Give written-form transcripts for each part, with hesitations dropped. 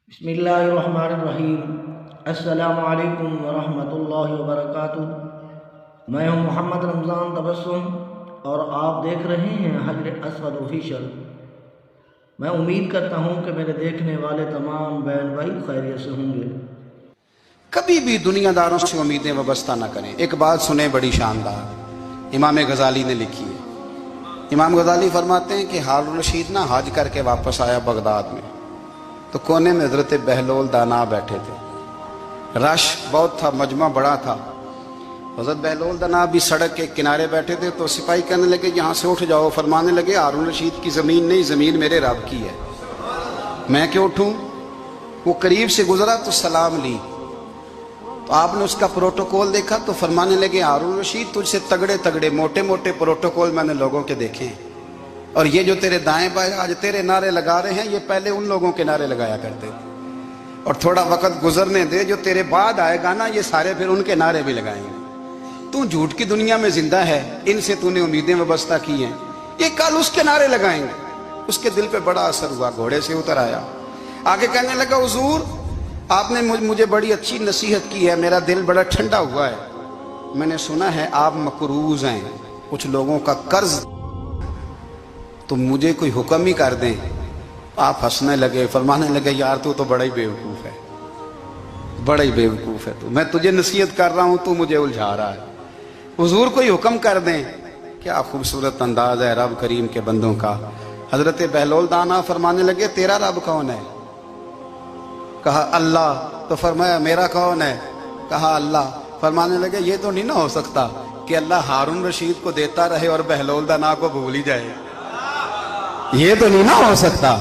بسم اللہ الرحمن الرحیم۔ السلام علیکم ورحمۃ اللہ وبرکاتہ۔ میں ہوں محمد رمضان تبسم اور آپ دیکھ رہے ہیں حجر اسود آفیشل۔ میں امید کرتا ہوں کہ میرے دیکھنے والے تمام بہن بھائی خیریت سے ہوں گے۔ کبھی بھی دنیا داروں سے امیدیں وابستہ نہ کریں۔ ایک بات سنیں بڑی شاندار، امام غزالی نے لکھی ہے۔ امام غزالی فرماتے ہیں کہ ہارون رشید نہ حج کر کے واپس آیا بغداد میں، تو کونے میں حضرت بہلول دانا بیٹھے تھے۔ رش بہت تھا، مجمع بڑا تھا۔ حضرت بہلول دانا بھی سڑک کے کنارے بیٹھے تھے، تو سپاہی کہنے لگے یہاں سے اٹھ جاؤ۔ فرمانے لگے ہارون رشید کی زمین نہیں، زمین میرے رب کی ہے، میں کیوں اٹھوں؟ وہ قریب سے گزرا تو سلام لی، تو آپ نے اس کا پروٹوکول دیکھا تو فرمانے لگے ہارون رشید تجھ سے تگڑے تگڑے موٹے موٹے پروٹوکول میں نے لوگوں کے دیکھے ہیں، اور یہ جو تیرے دائیں بائیں آج تیرے نعرے لگا رہے ہیں یہ پہلے ان لوگوں کے نعرے لگایا کرتے تھے، اور تھوڑا وقت گزرنے دے، جو تیرے بعد آئے گا نا یہ سارے پھر ان کے نعرے بھی لگائیں گے۔ تو جھوٹ کی دنیا میں زندہ ہے، ان سے تو نے امیدیں وابستہ کی ہیں، یہ کل اس کے نعرے لگائیں گے۔ اس کے دل پہ بڑا اثر ہوا، گھوڑے سے اتر آیا، آگے کہنے لگا حضور آپ نے مجھے بڑی اچھی نصیحت کی ہے، میرا دل بڑا ٹھنڈا ہوا ہے۔ میں نے سنا ہے آپ مقروض ہیں، کچھ لوگوں کا قرض، تو مجھے کوئی حکم ہی کر دیں۔ آپ ہنسنے لگے، فرمانے لگے یار تو بڑا ہی بیوقوف ہے، بڑا ہی بیوقوف ہے تو، میں تجھے نصیحت کر رہا ہوں تو مجھے الجھا رہا ہے۔ حضور کوئی حکم کر دیں۔ کیا خوبصورت انداز ہے رب کریم کے بندوں کا۔ حضرت بہلول دانا فرمانے لگے تیرا رب کون ہے؟ کہا اللہ۔ تو فرمایا میرا کون ہے؟ کہا اللہ۔ فرمانے لگے یہ تو نہیں نہ ہو سکتا کہ اللہ ہارون رشید کو دیتا رہے اور بہلول دانا کو بھول ہی جائے، یہ تو نہیں نہ ہو سکتا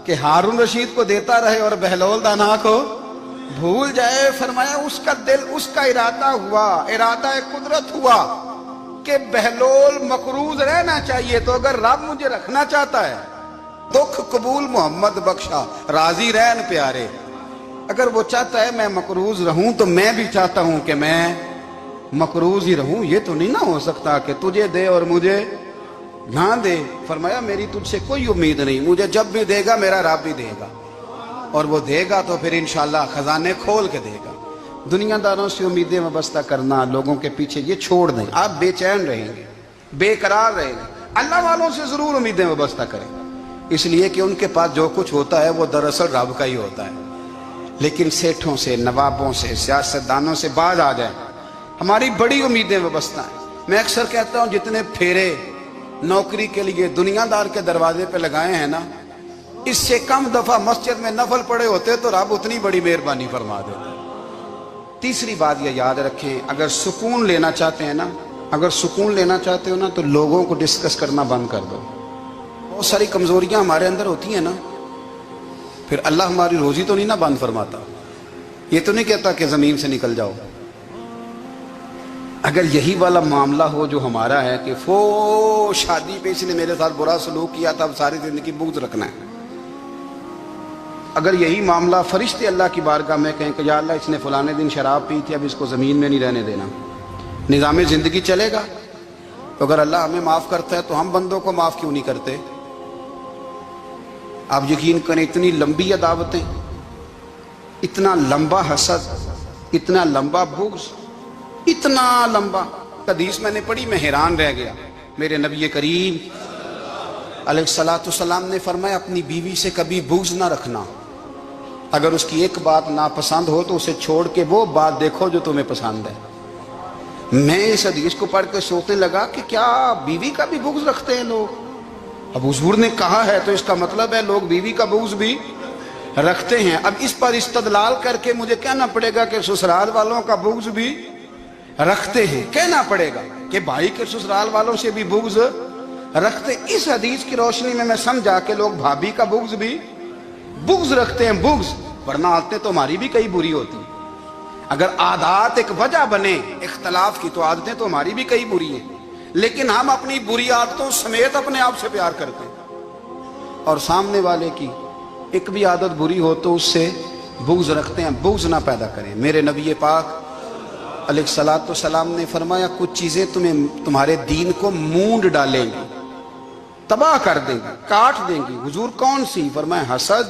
کہ ہارون رشید کو دیتا رہے اور بہلول دانا کو بھول جائے۔ فرمایا اس کا دل، اس کا ارادہ ہوا، ارادہ قدرت ہوا کہ بہلول مقروض رہنا چاہیے، تو اگر رب مجھے رکھنا چاہتا ہے، دکھ قبول محمد بخشا راضی رہن پیارے، اگر وہ چاہتا ہے میں مقروض رہوں تو میں بھی چاہتا ہوں کہ میں مقروض ہی رہوں، یہ تو نہیں نہ ہو سکتا کہ تجھے دے اور مجھے نہ دے۔ فرمایا میری تجھ سے کوئی امید نہیں، مجھے جب بھی دے گا میرا رب بھی دے گا، اور وہ دے گا تو پھر انشاءاللہ خزانے کھول کے دے گا۔ دنیا داروں سے امیدیں وابستہ کرنا، لوگوں کے پیچھے، یہ چھوڑ دیں، آپ بے چین رہیں گے، بے قرار رہیں گے۔ اللہ والوں سے ضرور امیدیں وابستہ کریں، اس لیے کہ ان کے پاس جو کچھ ہوتا ہے وہ دراصل رب کا ہی ہوتا ہے۔ لیکن سیٹھوں سے، نوابوں سے، سیاستدانوں سے باز آ جائیں، ہماری بڑی امیدیں وابستہ ہیں۔ میں اکثر کہتا ہوں جتنے پھیرے نوکری کے لیے دنیا دار کے دروازے پہ لگائے ہیں نا، اس سے کم دفعہ مسجد میں نفل پڑے ہوتے تو رب اتنی بڑی مہربانی فرما دیتا۔ تیسری بات یہ یاد رکھیں، اگر سکون لینا چاہتے ہیں نا، اگر سکون لینا چاہتے ہو نا تو لوگوں کو ڈسکس کرنا بند کر دو۔ بہت ساری کمزوریاں ہمارے اندر ہوتی ہیں نا، پھر اللہ ہماری روزی تو نہیں نہ بند فرماتا، یہ تو نہیں کہتا کہ زمین سے نکل جاؤ۔ اگر یہی والا معاملہ ہو جو ہمارا ہے کہ شادی پہ اس نے میرے ساتھ برا سلوک کیا تھا، اب ساری زندگی بغض رکھنا ہے، اگر یہی معاملہ فرشتے اللہ کی بارگاہ میں کہیں کہ یا اللہ اس نے فلانے دن شراب پی تھی، اب اس کو زمین میں نہیں رہنے دینا، نظام زندگی چلے گا؟ تو اگر اللہ ہمیں معاف کرتا ہے تو ہم بندوں کو معاف کیوں نہیں کرتے؟ آپ یقین کریں اتنی لمبی عداوتیں، اتنا لمبا حسد، اتنا لمبا بغض، اتنا لمبا۔ حدیث میں نے پڑھی، میں حیران رہ گیا۔ میرے نبی کریم علیہ الصلوۃ والسلام نے فرمایا اپنی بیوی سے کبھی بغض نہ رکھنا، اگر اس کی ایک بات ناپسند ہو تو اسے چھوڑ کے وہ بات دیکھو جو تمہیں پسند ہے۔ میں اس حدیث کو پڑھ کے سوچنے لگا کہ کیا بیوی کا بھی بغض رکھتے ہیں لوگ؟ اب حضور نے کہا ہے تو اس کا مطلب ہے لوگ بیوی کا بغض بھی رکھتے ہیں۔ اب اس پر استدلال کر کے مجھے کہنا پڑے گا کہ سسرال والوں کا بغض بھی رکھتے ہیں، کہنا پڑے گا کہ بھائی کے سسرال والوں سے بھی بغض رکھتے۔ اس حدیث کی روشنی میں سمجھا کہ لوگ بھابھی کا بغض بھی بغض رکھتے ہیں، بغض، ورنہ عادتیں تو ہماری بھی کئی بری ہوتی ہیں۔ اگر عادات ایک وجہ بنے اختلاف کی تو عادتیں تو ہماری بھی کئی بری ہیں، لیکن ہم اپنی بری عادتوں سمیت اپنے آپ سے پیار کرتے ہیں، اور سامنے والے کی ایک بھی عادت بری ہو تو اس سے بغض رکھتے ہیں۔ بغض نہ پیدا کریں۔ میرے نبی پاک علیہ الصلوۃ والسلام نے فرمایا کچھ چیزیں تمہارے دین کو مونڈ ڈالیں گی، تباہ کر دیں گی، کاٹ دیں گی۔ حضور کون سی؟ فرمایا حسد،